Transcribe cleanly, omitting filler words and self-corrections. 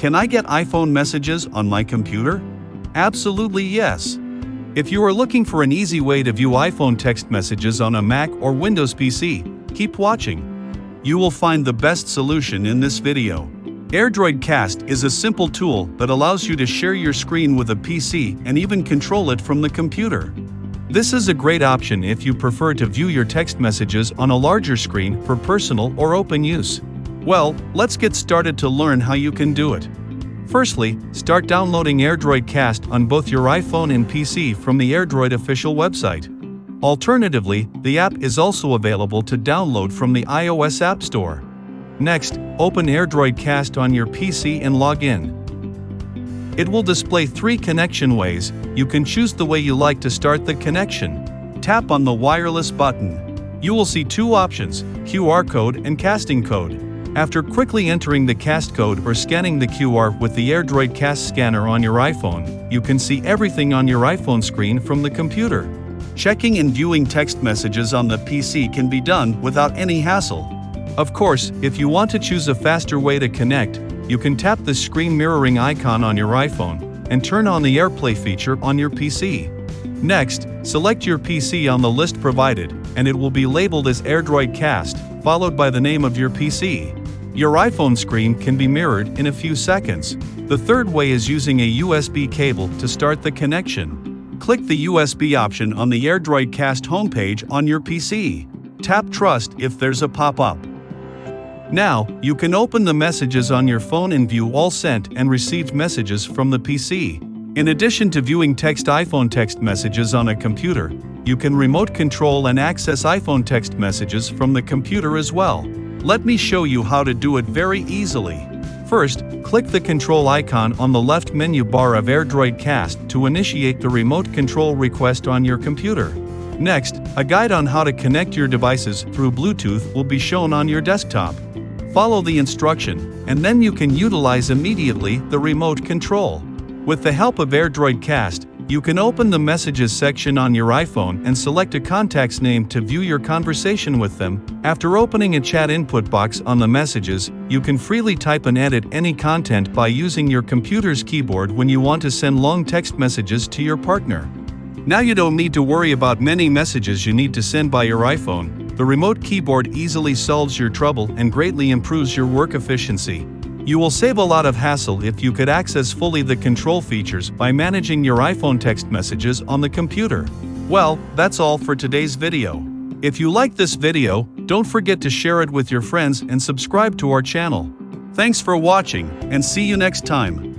Can I get iPhone messages on my computer? Absolutely yes. If you are looking for an easy way to view iPhone text messages on a Mac or Windows PC, keep watching. You will find the best solution in this video. AirDroid Cast is a simple tool that allows you to share your screen with a PC and even control it from the computer. This is a great option if you prefer to view your text messages on a larger screen for personal or open use. Well, let's get started to learn how you can do it. Firstly, start downloading AirDroid Cast on both your iPhone and PC from the AirDroid official website. Alternatively, the app is also available to download from the iOS App Store. Next, open AirDroid Cast on your PC and log in. It will display 3 connection ways. You can choose the way you like to start the connection. Tap on the wireless button. You will see 2 options, QR code and casting code. After quickly entering the cast code or scanning the QR with the AirDroid Cast scanner on your iPhone, you can see everything on your iPhone screen from the computer. Checking and viewing text messages on the PC can be done without any hassle. Of course, if you want to choose a faster way to connect, you can tap the screen mirroring icon on your iPhone and turn on the AirPlay feature on your PC. Next, select your PC on the list provided, and it will be labeled as AirDroid Cast, followed by the name of your PC. Your iPhone screen can be mirrored in a few seconds. The third way is using a USB cable to start the connection. Click the USB option on the AirDroid Cast homepage on your PC. Tap Trust if there's a pop-up. Now, you can open the messages on your phone and view all sent and received messages from the PC. In addition to viewing iPhone text messages on a computer, you can remote control and access iPhone text messages from the computer as well. Let me show you how to do it very easily. First, click the control icon on the left menu bar of AirDroid Cast to initiate the remote control request on your computer. Next, a guide on how to connect your devices through Bluetooth will be shown on your desktop. Follow the instruction, and then you can utilize immediately the remote control. With the help of AirDroid Cast, you can open the Messages section on your iPhone and select a contact's name to view your conversation with them. After opening a chat input box on the messages, you can freely type and edit any content by using your computer's keyboard when you want to send long text messages to your partner. Now you don't need to worry about many messages you need to send by your iPhone. The remote keyboard easily solves your trouble and greatly improves your work efficiency. You will save a lot of hassle if you could access fully the control features by managing your iPhone text messages on the computer. Well, that's all for today's video. If you like this video, don't forget to share it with your friends and subscribe to our channel. Thanks for watching, and see you next time.